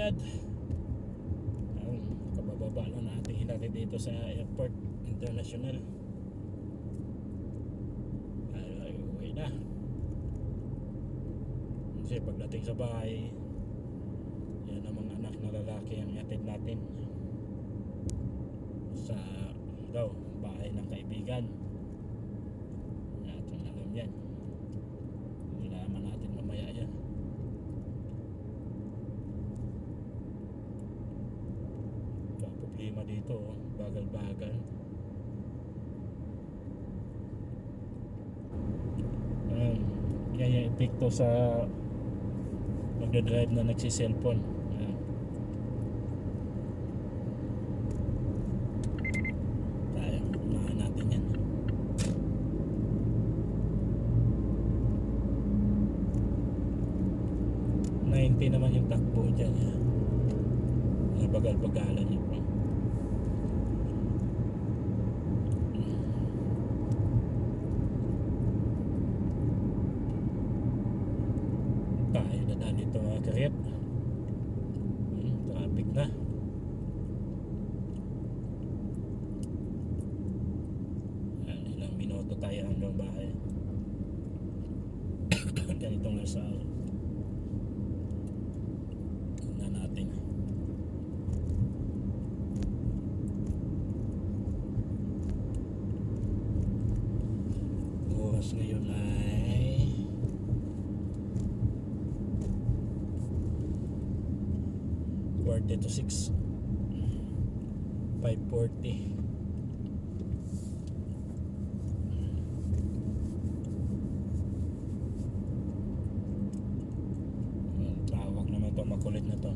Riyadh. Kabababa lang natin hinatid dito sa airport international. Ay, uwi na. Kasi pagdating sa bahay, yan ang mga anak na lalaki ang ihatid natin sa bahay ng kaibigan natin. Alam yan, nalaman natin mamaya yan. Problema dito, bagal-bagal. Yan yung epekto sa magdadrive na nagsiselfone. Tayo, unahan natin yan. Nainti naman yung takbo dyan. Bagal-bagalan niya po. Tayo dadaan dito mga karyat. Traffic na. Ilang minuto tayo hanggang bahay. Ganitong Lasal. Tingnan natin. Oras ngayon ay 4:46, 5:40. Tawag naman to, makulit na to.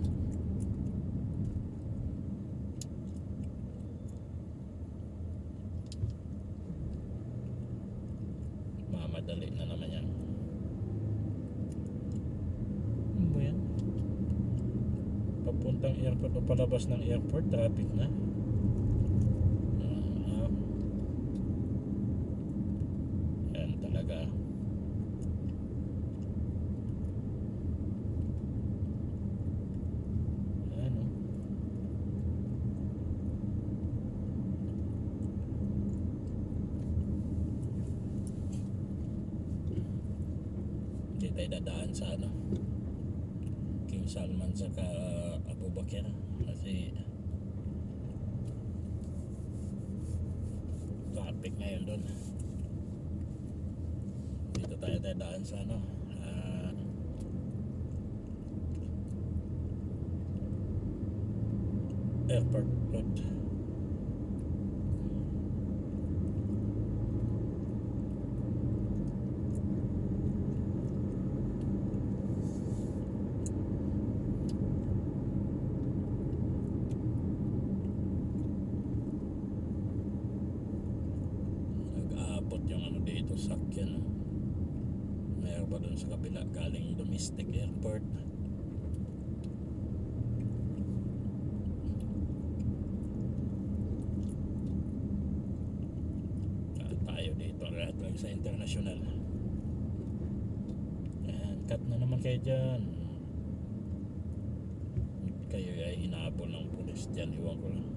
Mamadali na naman yan. Ano ba yan? Papuntang airport o palabas ng airport, traffic na. Yan talaga. Ano? Hindi tayo dadaan sa King Salman saka Abu Bakr kasi traffic ngayon doon. Dito tayo dadaan sa airport road. Yung dito sakyan, mayroon pa doon sa kabila galing domestic airport. Tayo dito lahat lang sa international. Ayan, cut na naman kayo dyan. Kayo ay hinabol ng pulis dyan, iwan ko lang.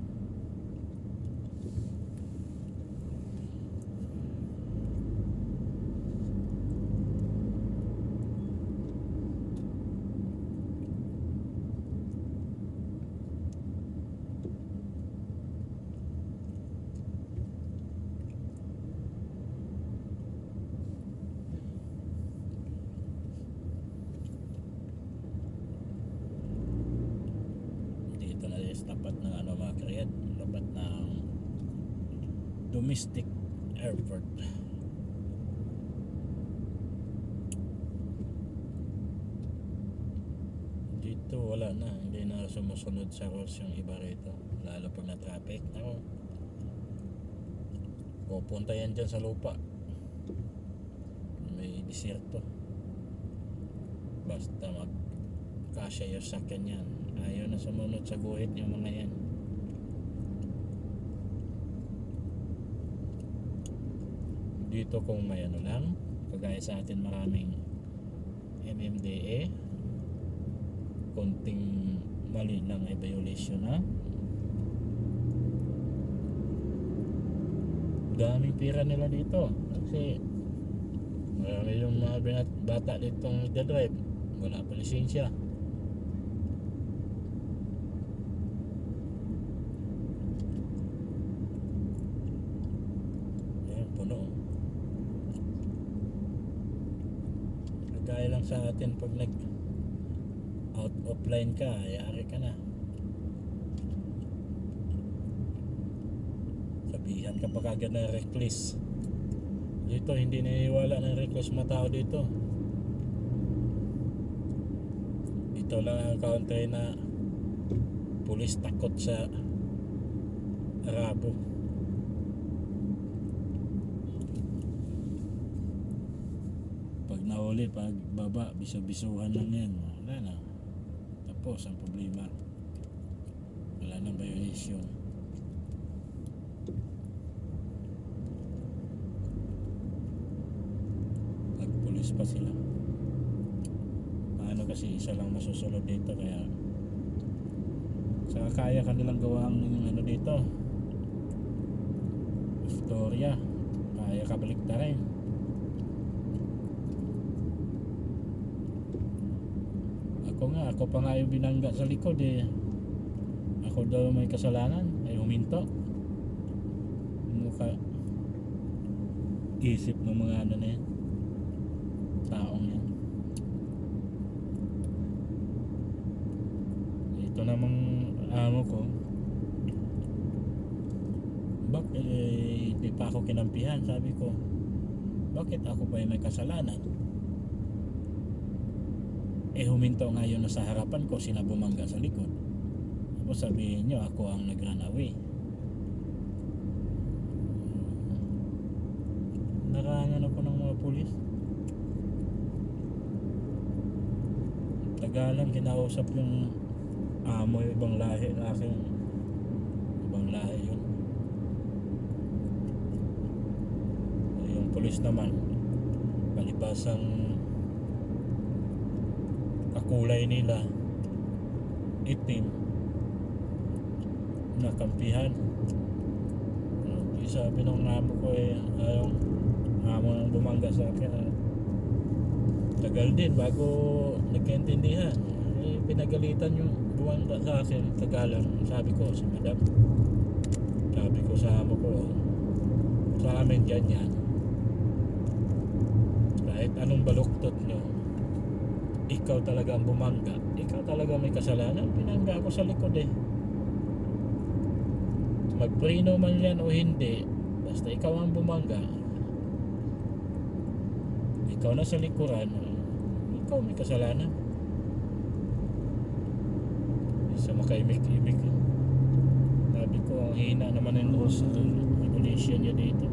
Tapat ng mga karyat, tapat ng domestic airport. Dito wala na, hindi na sumusunod sa course yung iba rito, lalo pag na traffic. Pupunta yan dyan sa lupa, may disyerto, basta magkasya yung sakyan yan. Ayaw na sumunod sa guhit yung mga yan. Dito kung may lang, kagaya sa atin maraming MMDA, konting Mali lang ay violation, ha? Daming pira nila dito kasi marami yung mga bata ditong nagdadrive, wala pa lisensya. Ayan, puno. Kagaya lang sa atin pag nag out of line ka, yari ka na. Sabihan ka pa kagad ng reckless. Dito hindi naniniwala ng reckless mga tao dito. Dito lang ang country na pulis takot sa Arabo. Pag nahuli, pag baba, biso-bisuhan lang yan. Wala na. Tapos ang problema. Wala nang violation. Nagpulis pa sila. Paano kasi isa lang masusunod dito, kaya saka kaya kanilang gawang ano dito, istorya, kaya kabaliktarin. Ako pa nga yung binangga sa likod eh. Ako daw may kasalanan, ay huminto. Mukha isip ng mga ano na yan, taong yan. Ito namang amo ko, bakit hindi pa ako kinampihan? Sabi ko, bakit ako pa yung may kasalanan? Huminto ngayon na sa harapan ko, sinabumangga sa likod. Tapos sabihin nyo ako ang nag-run away. Nakahangan ako ng mga pulis. Tagalang kinausap yung amo, yung ibang lahi, aking ibang lahi yun. Yung pulis naman, palibasang kakulay nila itim, nakampihan. Sabi ng amo ko ayaw amo nang bumangga sa akin. Tagal din bago nagkaintindihan. Pinagalitan yung bumangga sa akin. Tagalan, sabi ko sa madam, sabi ko sa amo ko, sa amin dyan yan, kahit anong baluktot nyo, ikaw talaga ang bumangga, ikaw talaga may kasalanan. Pinangga ako sa likod eh. Magpreno man yan o hindi, basta ikaw ang bumangga, ikaw na sa likuran, ikaw may kasalanan. Isa makaimik-imik. Sabi ko, ang hina naman ng rules regulation niya dito.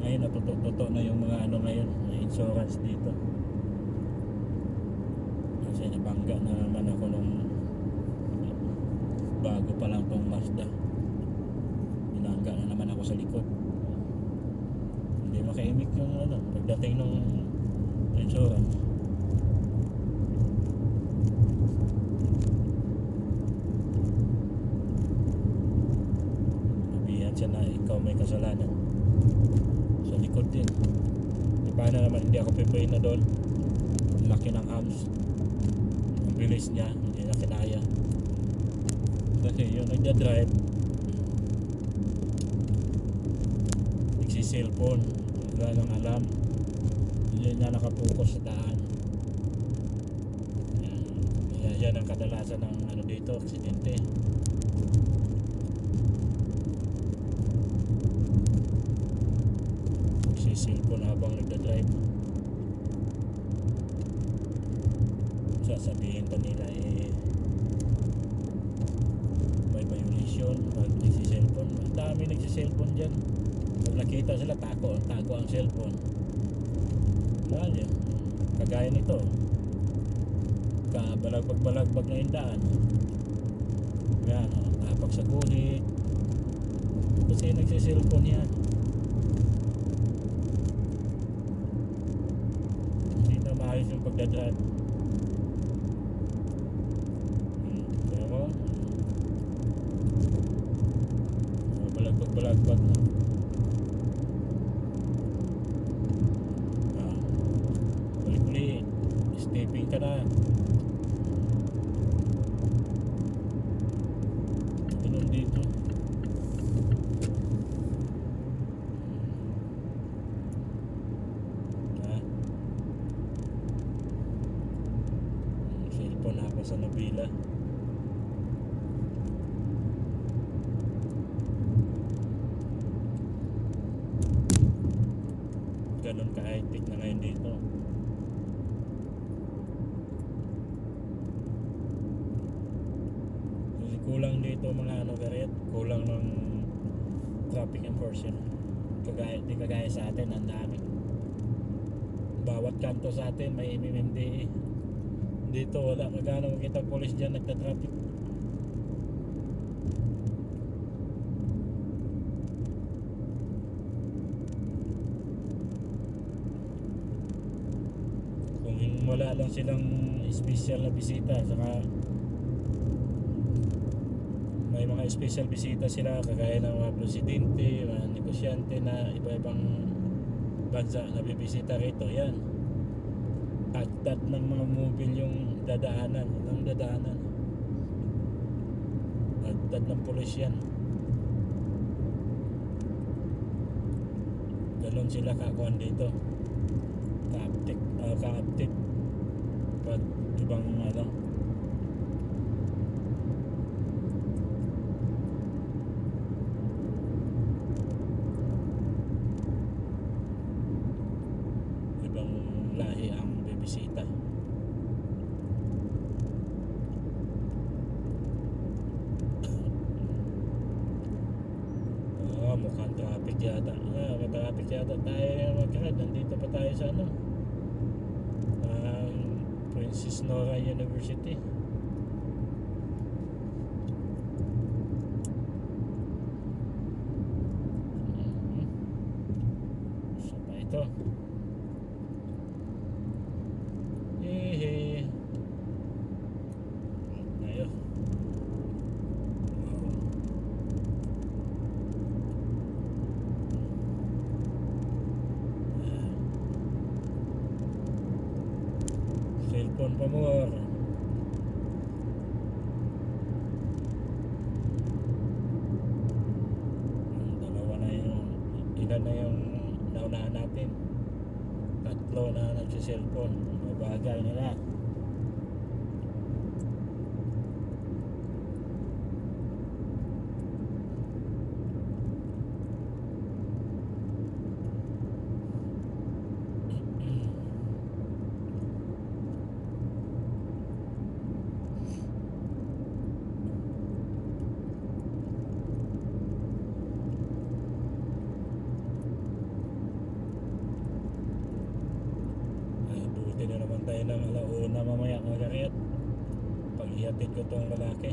Ngayon natutok-tutok na yung mga ano ngayon, insurance dito. Kasi nabangga na naman ako nung bago pa lang tong Mazda. Binangga na naman ako sa likod. Hindi makaimik yung ano, pagdating ng insurance. Sabihan siya na ikaw may kasalanan. Sa likod din. Paano naman hindi ako pipray na doon? Laki ng hams. Ang bilis niya, hindi na kinaya. Kasi yung nagda-drive, nagsi-cellphone, wala nang alam, hindi na nakapokus sa daan. Yan ang kadalasan ng ano dito, aksidente. Nagsi-cellphone habang nagda-drive. Sasabihin pa nila may violation pag nagsi-cellphone. Ang dami nagsi-cellphone dyan. Pag nakita sila, tago ang cellphone. Mahal yun. Kagaya nito, balagbag na yung daan. Yan, tapak sa guhit. Kasi nagsi-cellphone yan. Hindi na maayos yung pagdadrive. Pero balagbag na. Uli-uli, stepping ka na. Ganun dito. Cellphone ako sa Nabila. Ganun ka-high-tech na ngayon dito. Kasi kulang dito mga ano karet, kulang ng traffic enforcer. Di kagaya sa atin, ang dami. Bawat kanto sa atin may MMDA. Dito wala magkano makita police dyan nagta-traffic. Kung wala lang silang special na bisita, saka may mga special bisita sila kagaya ng mga presidente, mga negosyante na iba-ibang bansa na bibisita rito, yan at ng mga mobile yung dadaanan at ng pulis yan. Ganon sila kakuan dito, ka-update pag ibang ano. Ibang lahi ang bibisita. Mukhang traffic yata. May traffic yata tayo mag-ride. Nandito pa tayo sa ano, Princess Nora University. So pa ito. Ayo. Cellphone pa more. Dalawa na yung, ilan na yung naunahan natin. Tatlo na nagsi-cellphone. Mabagay nila. Buti na naman tayo ng alauna mamaya mga karyat pag ihatid ko tong lalaki.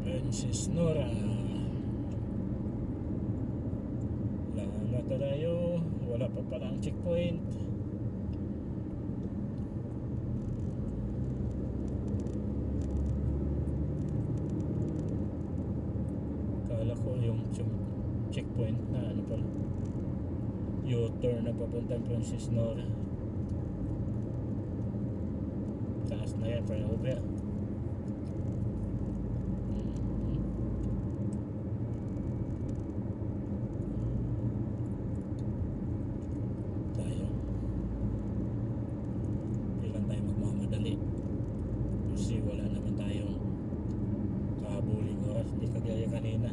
Princess Nora. Lama tayo. Wala pa palang checkpoint. Kala ko yung checkpoint na ano pala, U-turn na papuntang Princess Nora. Taas na yan, flyover. Kasi wala naman tayong kabuling oras, hindi kagaya kanina.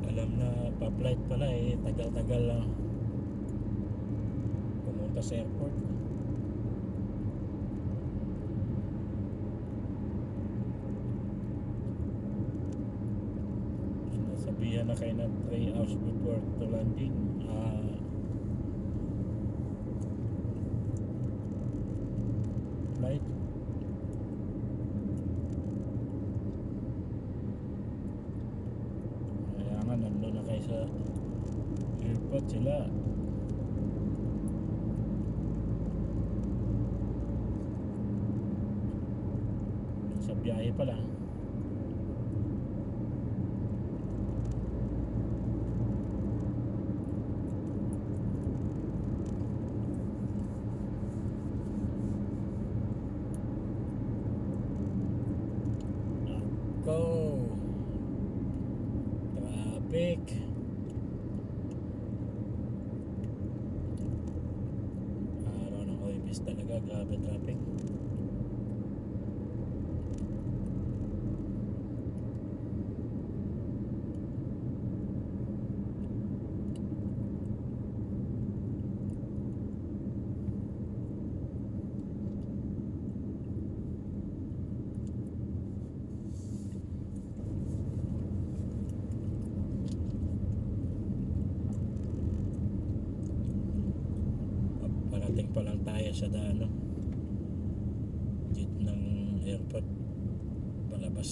Alam na pa-flight pala tagal-tagal lang. Pumunta ka sa airport. Sinasabihan na kayo na 3 hours before to landing. Flight. Kaya nga nandun na kayo sa airport sila. Sa biyahe pa lang. Go! Traffic! Araw ng Huwebes talaga, grabe traffic. Parating pa lang tayo sa gate ng airport, palabas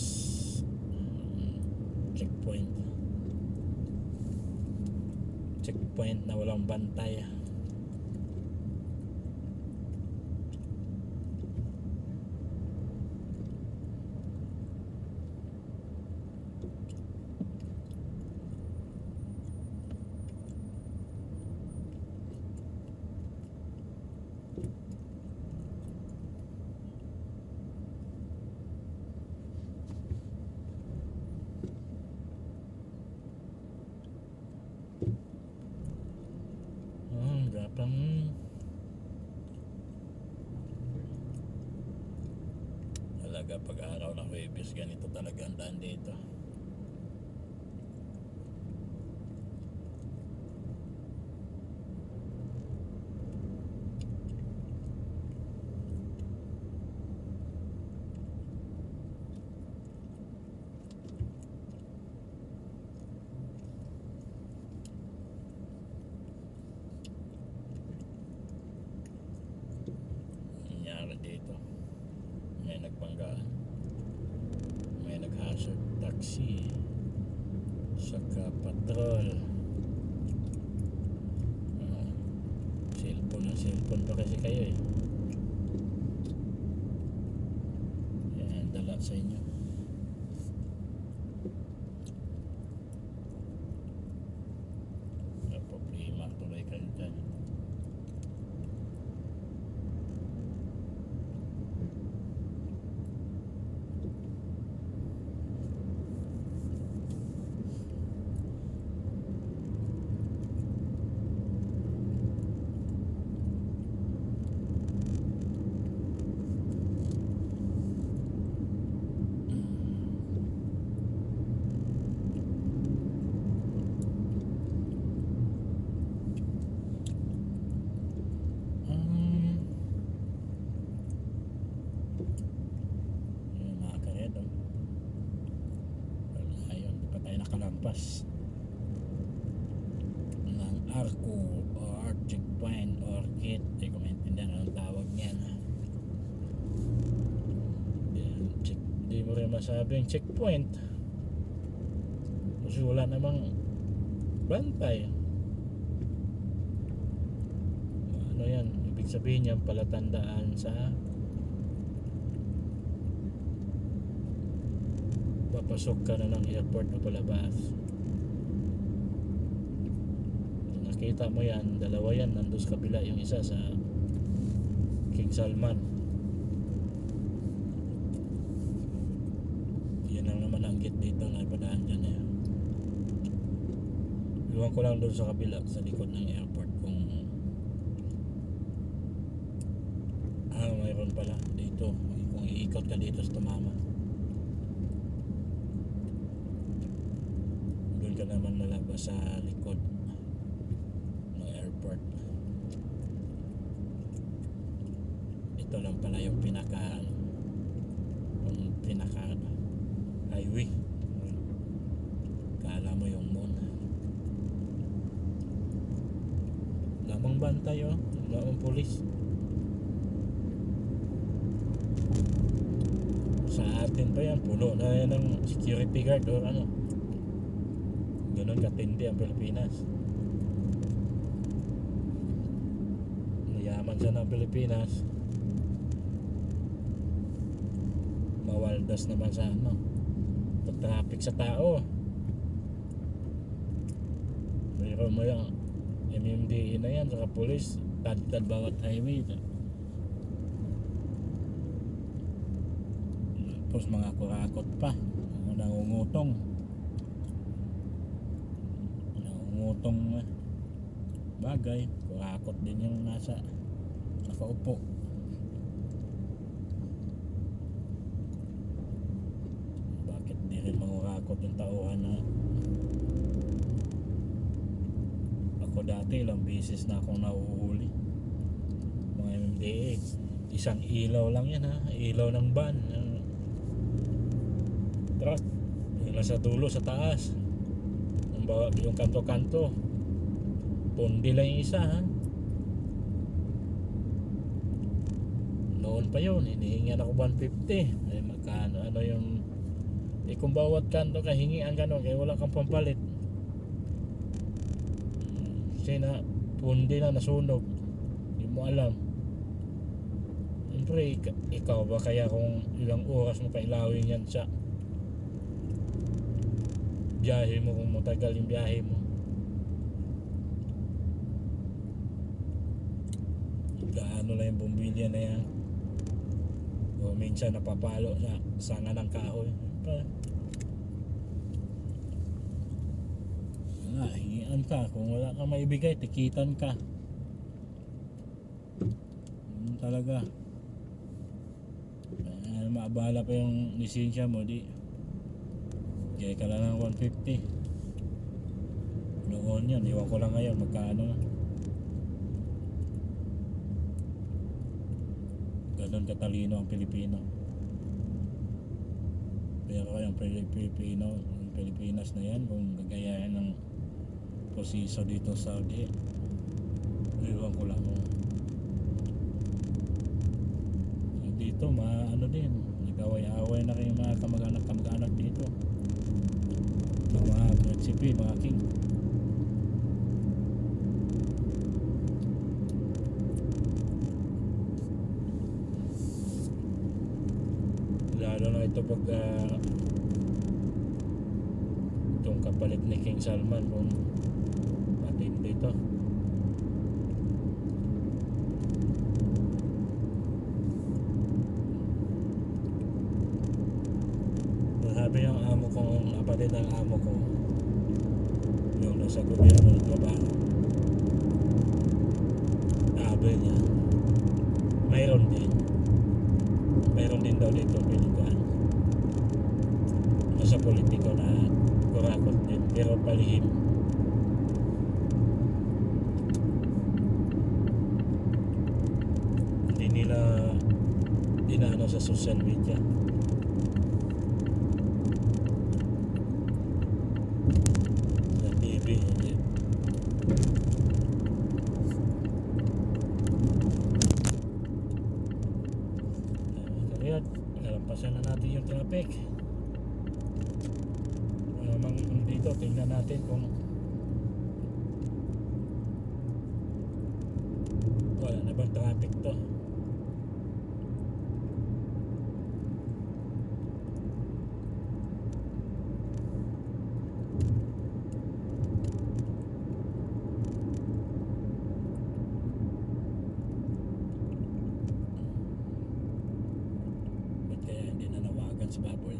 checkpoint na walang bantay. Gapang talaga pag araw ng Huwebes, ganito talaga ang daan dito. Dito may nagbanggaan, may nag-hazard taxi, saka patrol. Cellphone pa kasi kayo yan, dala sa inyo. May problema tuloy kayo dyan. Nakalampas ng ARCO or checkpoint or gate, hindi ko maintindihan anong tawag niyan. Hindi mo rin masabing checkpoint kasi wala namang bantay. Ano yan, ibig sabihin yan palatandaan sa papasok ka na ng airport o palabas. Nakita mo yan, dalawa yan, nandun sa kabila, yung isa sa King Salman. Yan lang naman ang gate dito na ipadaan dyan Iwan ko lang doon sa kabila, sa likod ng airport kung mayroon pala dito, kung iikot ka dito sa tumama. Ka naman nalabas sa likod ng airport. ito lang pala yung pinaka highway. Kala mo yung moon. Lamang bantay lamang pulis. Sa atin pa yan, puno na yan ng security guard o ano. Ganun katindi ang Pilipinas. Mayaman siya ng Pilipinas, mawaldas naman sa pag-traffic sa tao. Mayroon mo yung MMDA na yan, saka police, tad-tad bawat highway. Tapos mga kurakot pa, nangungutong bagay, kurakot din yung nakaupo. Bakit di rin mangurakot yung tauhan Ako dati ilang beses na akong nahuhuli mga MMDA. Isang ilaw lang yan ilaw ng van, truck, yung nasa dulo sa taas, yung kanto-kanto, pundi lang yung isa noon pa yun, hinihingan ako 150. Magkano yung kung bawat kanto ka hingian gano'n, kaya wala kang pampalit. Kasi pundi na nasunog, hindi mo alam. Siyempre ikaw ba kaya kung ilang oras mo pailawin yan sa biyahe mo, kung matagal yung biyahe mo. Gaano lang yung bumbilya na yan, o minsan napapalo sa sanga ng kahoy. Hingian ka, kung wala kang maibigay, tikitan ka. Talaga maabala pa yung lisensya mo, di kaya ka lang ng 150 noon yun. Iwan ko lang ngayon magkano. Ganun katalino ang Pilipino. Pero yung Pilipinas na yan, kung gagayahin ng proseso dito sa Saudi, iwan ko lang. Dito din, nag-away-away na kayo mga kamag-anak dito, mga prinsipe, mga king. Lalo na ito pag itong kapalit ni King Salman, kung matindi ito. Sabi yung amo ko, kapatid ng amo ko, yung nasa gobyerno ng trabaho, sabi niya mayroon din daw dito piniguan nasa politiko na kurakot din, pero palihim. Hindi nila dinano sa social media. Kaya nalampasan na natin yung traffic. Dito tingnan natin kung wala na bang traffic to. Si Baboy.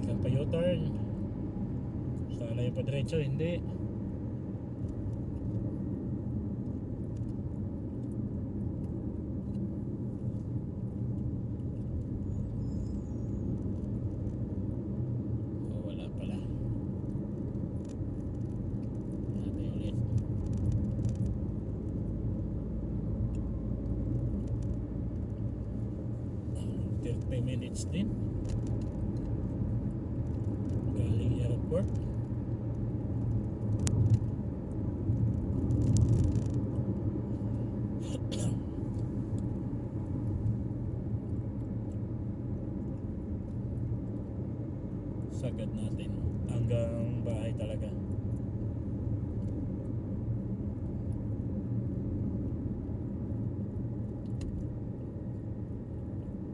kang pa U-turn. Sana yung padiretso, hindi. Oh, wala pala. Natin ulit. 30 minutes din galing airport. Sagad natin hanggang bahay talaga.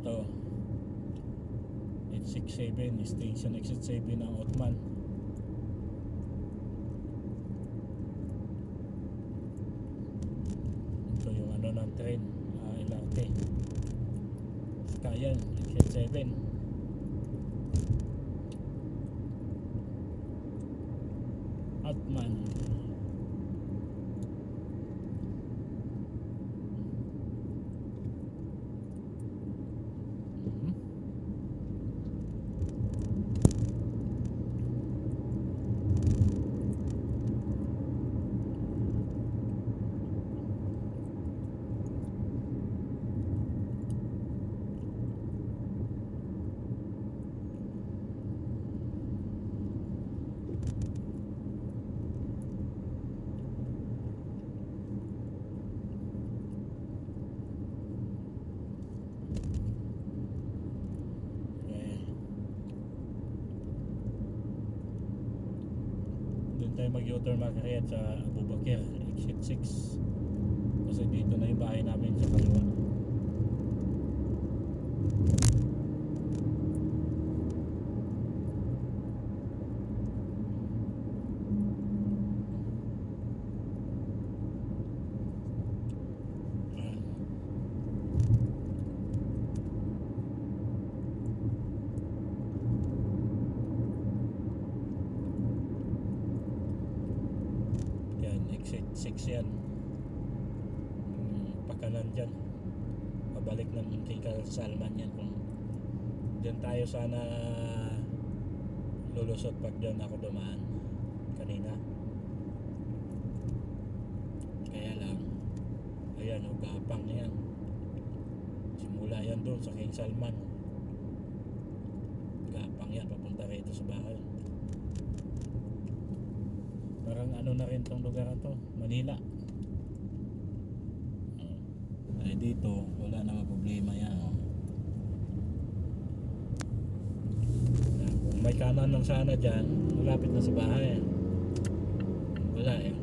To 867 station exit 7 ng Otman. Ito yung ano ng train, LRT Kayan exit 7. Otman. Doon tayo mag-U-turn makakayat sa Abu Bakr exit 6 kasi dito na yung bahay namin sa kaliwa. Exit 6 yan. Pakanan dyan, pabalik ng King Salman yan. Kung dyan tayo sana lulusot pag dyan ako dumaan kanina. Kaya lang ayan o, gapang yan. Simula yan doon sa King Salman, gapang yan papunta rito sa bahay. Parang ano na rin tong lugar na to, Manila. Ay dito wala namang problema yan. Kung may kanan lang sana dyan, malapit na sa bahay. Wala eh.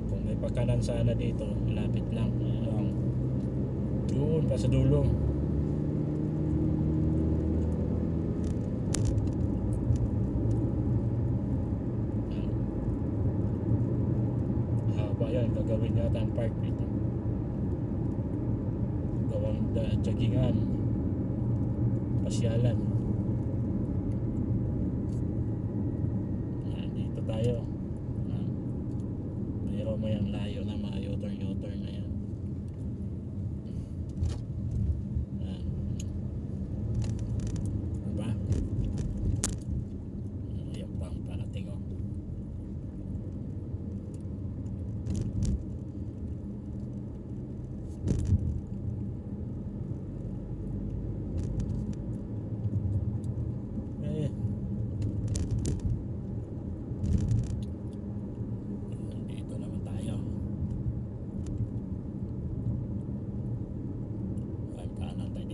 Kung may pagkanan sana dito, malapit lang. Yun pa sa dulo. Yan, gagawin yata ang park dito, gawang joggingan, pasyalan. Yan, dito tayo. Mayroon mo yung layo na mga U-turn na yan. Yan. Diba? Yan pang parating o.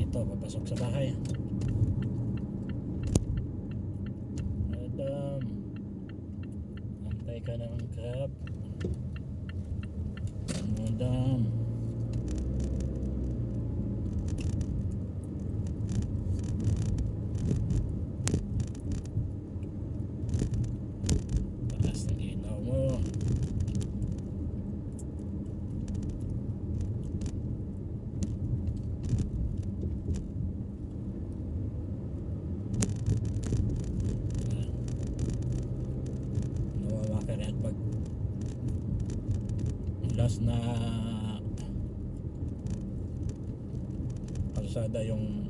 Ito, papasok sa bahay. Adam, antay ka ng crab. Adam, taas ng ilaw mo. last na kalsada yung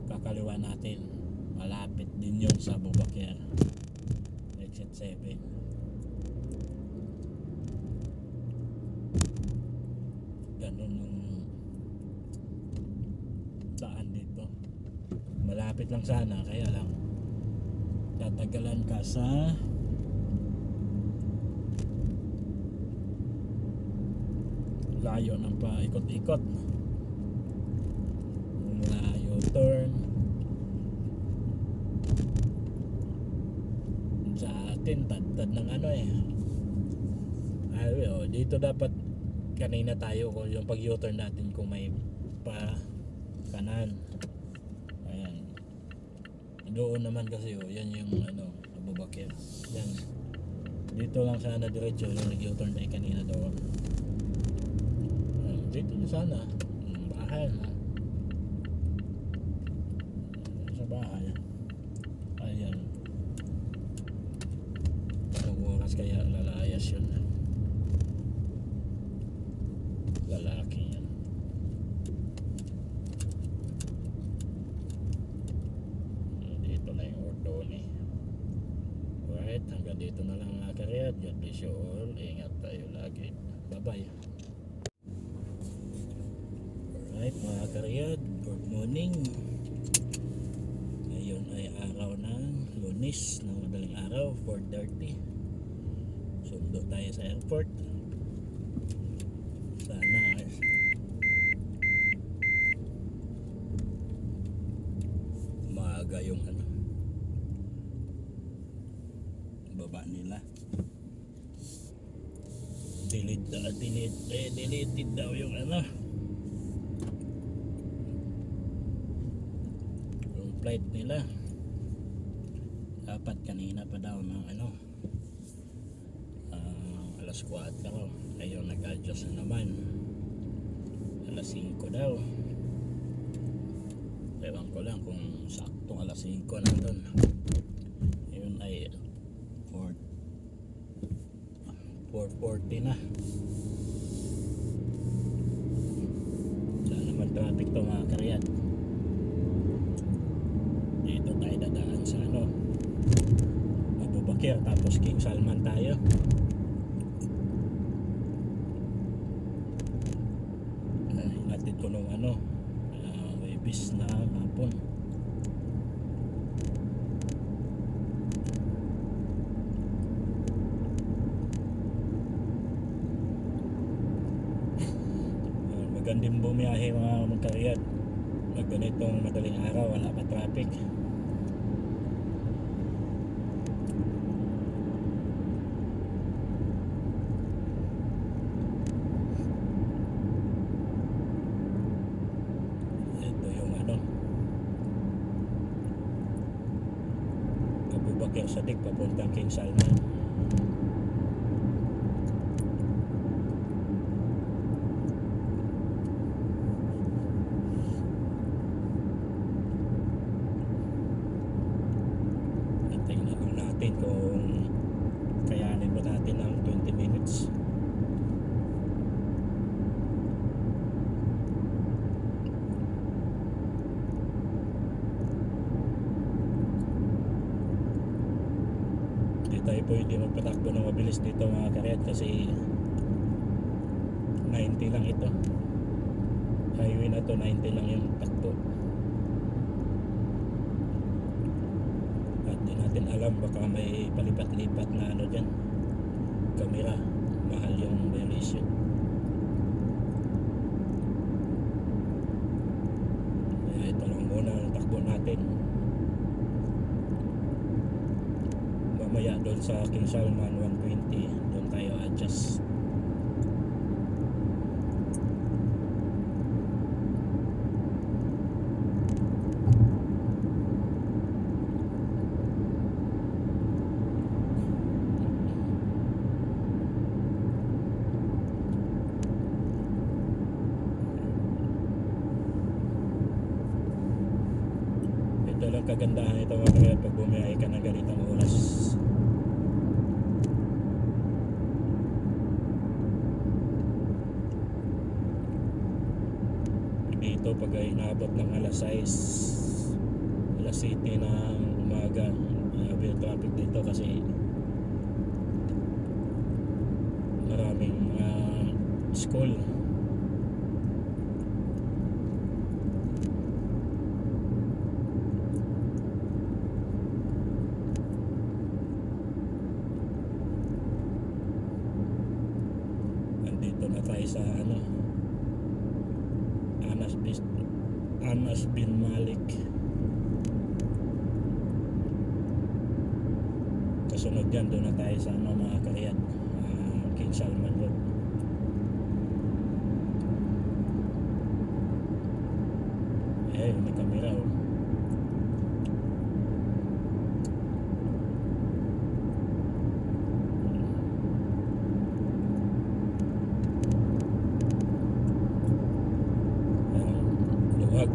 kakaliwa natin, malapit din yun sa Bubakir exit 7. Ganun ang daan dito, malapit lang sana, kaya lang tatagalan ka sa layo ng paikot-ikot, layo turn. Sa atin tad ng ano dito dapat kanina tayo kung yung pag U-turn natin kung may pa kanan, ayan doon naman kasi yan yung Abubakir, yan dito lang sana diretso yung nag-U-turn tayo kanina doon. Dito na sana bahay na sa bahay, ayan ang oras kaya lalayas yun, lalaki yan. Dito na yung Ordone. Alright, hanggang dito na lang mga karyad. God bless you all, ingat tayo lagi, bye bye. Alright mga karyad, good morning. Ngayon ay araw ng Lunes, ng madaling araw, 4:30. Sundo tayo sa airport. Sana maaga yung baba nila. Deleted daw yung yung flight nila. Dapat kanina pa daw ng alas 4, ayaw nag-adjust na naman, alas 5 daw. Ewan ko lang kung saktong alas 5 nandun. Yun ay 4:40 na. Saan naman traffic to mga karyat. Dito tayo dadaan sa Abubakir, tapos King Salman tayo. Hinatid ko nung Webis na hapon. Magandang bumiyahe mga magkariyad. Ganitong madaling araw, wala pa traffic. Ito yung Abubakir Sadiq papuntang King Salman. Kung kayanin ba natin ng 20 minutes. Hindi tayo pwede magpatakbo ng mabilis dito mga karet, kasi 90 lang ito, highway na to, 90 lang yung takbo. Natin alam, baka may palipat-lipat na dyan, camera, mahal yung violation. Kaya ito lang muna ang takbo natin. Mamaya doon sa King Salman 120, doon tayo adjust. Ito lang kagandahan ito mga kaya pag bumiyahe ka ng ganitong oras. dito pag inabot ng alas 6, alas 7 ng umaga. Grabe yung traffic dito kasi maraming school. Nandito na tayo sa Anas bin Malik. Kasunod yan, doon na tayo sa mga Karyat, King Salman Road. May kamera oh. Luwag.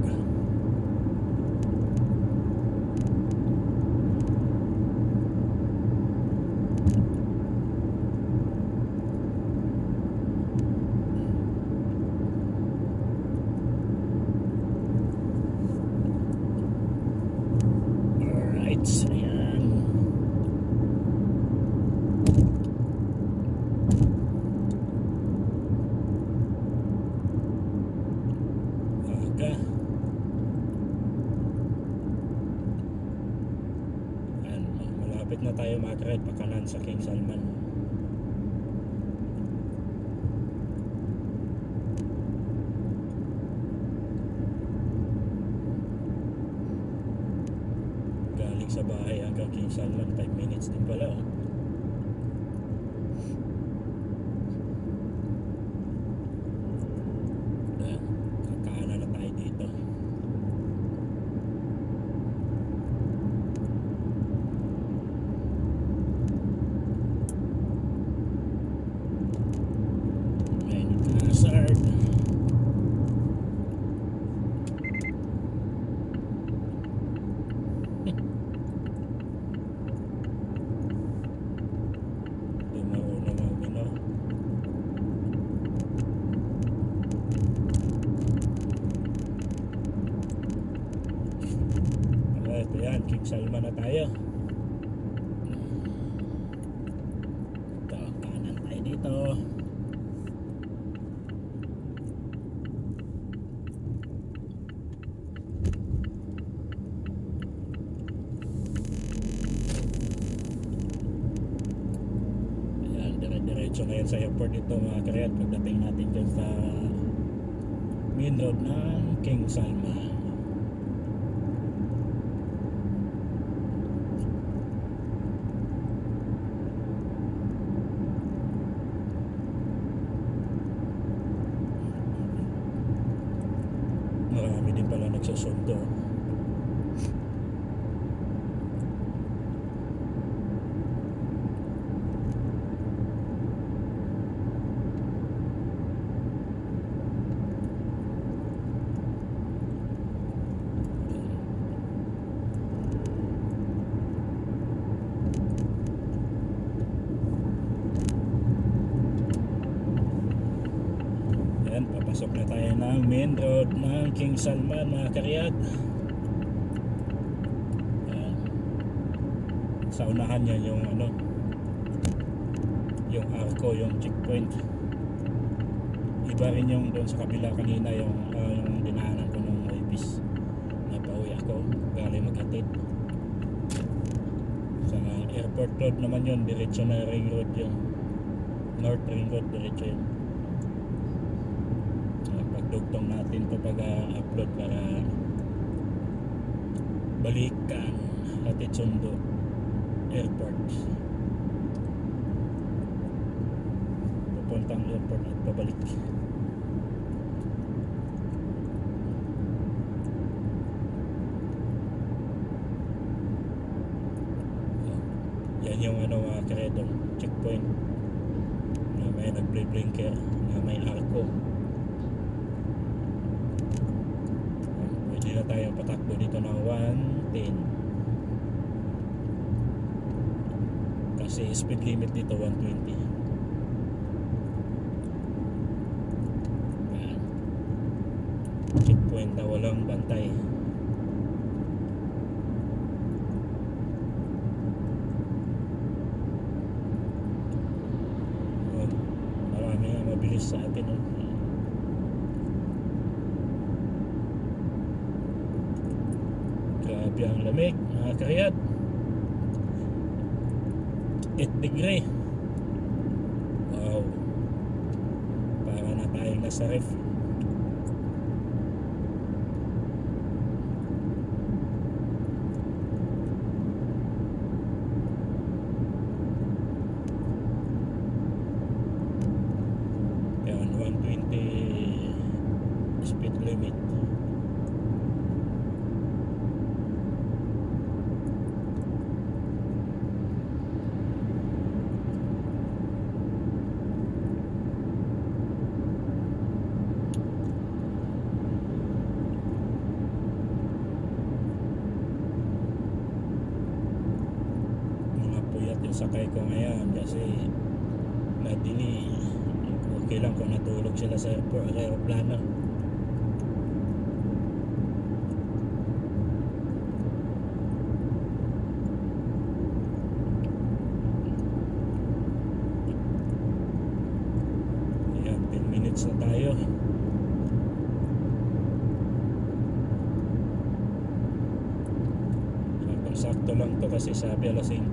Alright, ayan. Aga. Ayan, malapit na tayo mag-ride pa kanan sa King Salman. Galing sa bahay hanggang King Salman 5 minutes din pala oh. Ayan, kakaanan na tayo dito. Ayan, hazard. Ayan, King Salman na tayo. Ito, kanan tayo dito. Ayan, dire-diretso na yan sa airport dito mga Karyat. Pagdating natin dyan sa main road ng King Salman. Marami din pala nagsusundo. Ayan, papasok na tayo ng main road ng King Salman mga Karyat. Ayan. Sa unahan yan yung yung arco, yung checkpoint. Iba rin yung doon sa kabila kanina yung dinaanan ko nung Moibis. Napauwi ako galing maghatid. Sa airport road naman yun, diretso na ring road yung North Ring Road, diretso yun. Pagdugtong natin ito pag-upload para balikan Hatid Sundo Airport. Pupuntang airport at pabalik. Yan yung Queredo checkpoint na may nag-blinker na may arco. Pwede na tayo patakbo dito ng 110 kasi speed limit dito 120. Check kwenta walang bantay. Oh, marami nga mabilis sa atin, oh. Grabe ang lamig, mga karyat. 8 degree. Wow, para na tayong nasa ref. Yan, 120 speed limit. Yung sakay ko ngayon kasi nadili. Okay lang kung natulog sila sa aeroplano. Ayan, 10 minutes na tayo. Sakto lang to kasi sabi alas 5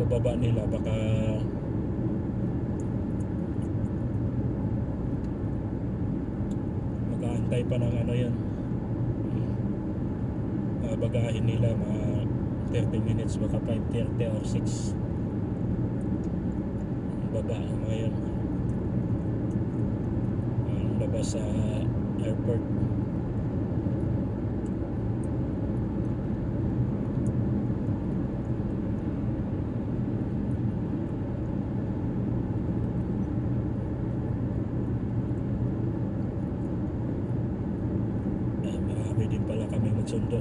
baba nila, baka mag-aantay pa ng ano yun, bagahin nila mga 30 minutes, baka 5:30 or 6 baba ngayon ang labas sa airport. Marami din pala kami magsundot.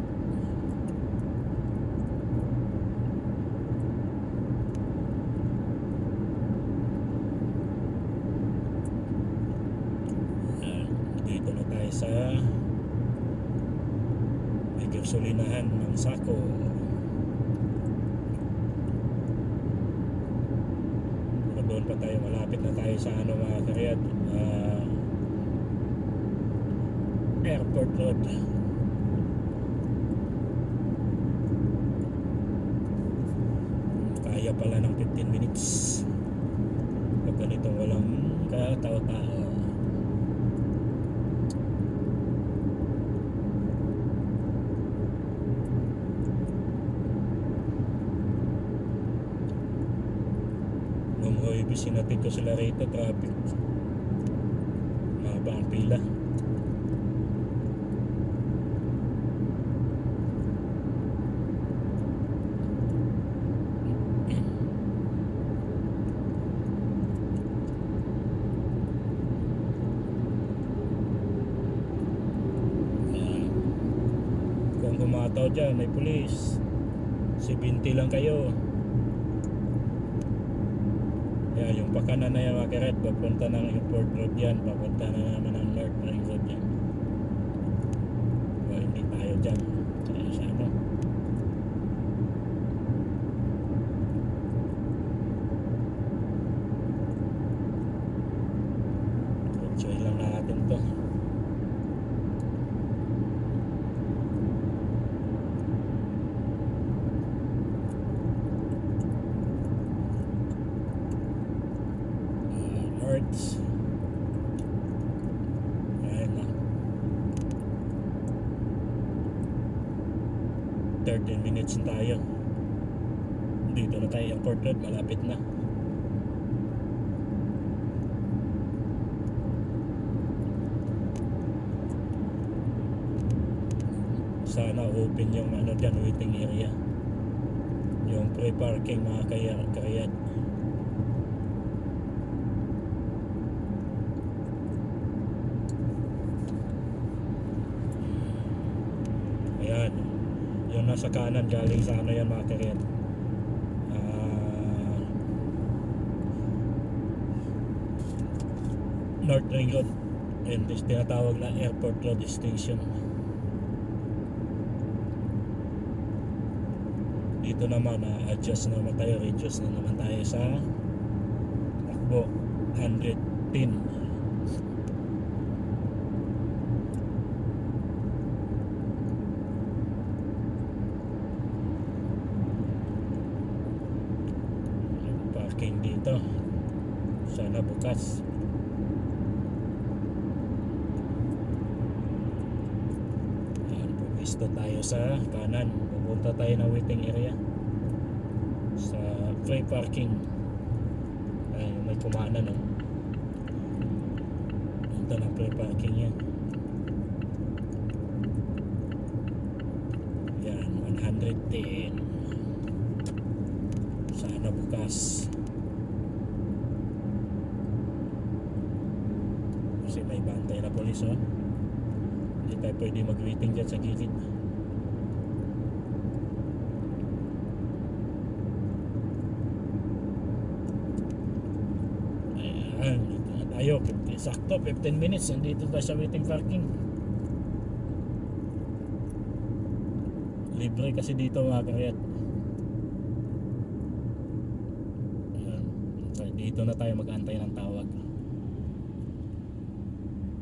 Dito na tayo sa may gasolinahan ng Sako. Doon pa tayo, malapit na tayo sa ano, mga karyat, Airport Road. Kaya pala ng 15 minutes pag ganitong walang katao-tao. Nung Hoy, sinatid ko sila rito, traffic, mahaba ang pila. Kung kumataw dyan, may pulis, 70 lang kayo. Kaya yung pakanan na yan, mga karet, papunta ng Airport Road yan, papunta na naman ng North Ring Road yan. So, hindi tayo dyan. Kaya sa ano, enjoy lang natin to. North. Ayan na, 13 minutes na tayo. Dito na tayo, Airport Road, malapit na. Sana open yung ano dyan, waiting area, yung free parking, mga karyat. Ayan, yung nasa kanan galing sa ano yan, mga karyat, North Ring Road. and this tinatawag na airport road station. Dito naman adjust naman tayo, reduce na naman tayo sa takbo 110. Parking dito, sana bukas. Pumisto tayo sa kanan, pupunta tayo ng waiting area sa free parking. Ay, may kumanan no. Punta ng free parking yan. Yan, 110. Sana bukas. Kasi may bantay na polis oh. Hindi tayo pwede mag-waiting dyan sa gilid. Ayan, dito na tayo. Sakto, 15 minutes. Nandito tayo sa waiting parking. Libre kasi dito mga karyat. Ayan. So, dito na tayo mag-antay ng tawag.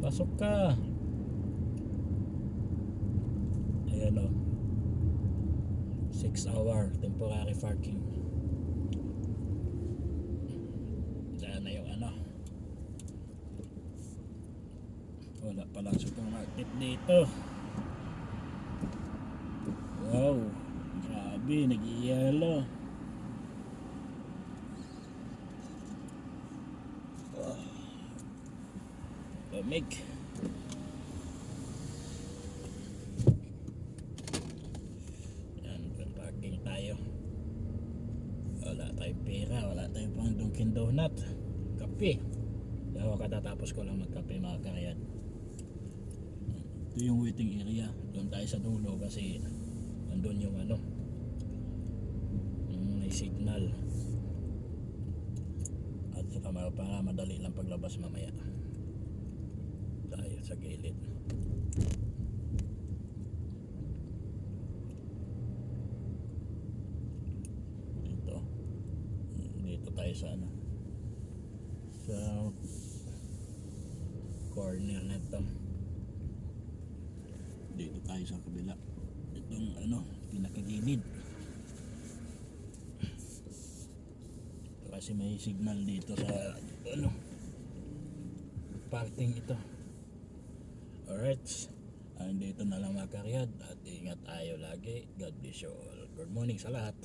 Pasok ka. Ayan o, 6-hour temporary parking. Diyan na yung ano, wala palang supermarket dito. Wow, grabe, nag-iiyalo. Lamig. Tayo, wala tayong pera, wala tayong pang Dunkin Donut, kape. Daw katatapos ko lang magkape mga karyat. Ito yung waiting area, doon tayo sa dulo kasi nandun yung ano, may signal at saka para madali lang paglabas mamaya. Tayo sa gilid. Tayo sa ano, sa corner na ito. Dito tayo sa kabila, itong ano, pinakagilid kasi may signal dito sa ano, parking ito. Alright, dito na lang mga karyad at ingat tayo lagi. God bless you all. Good morning sa lahat.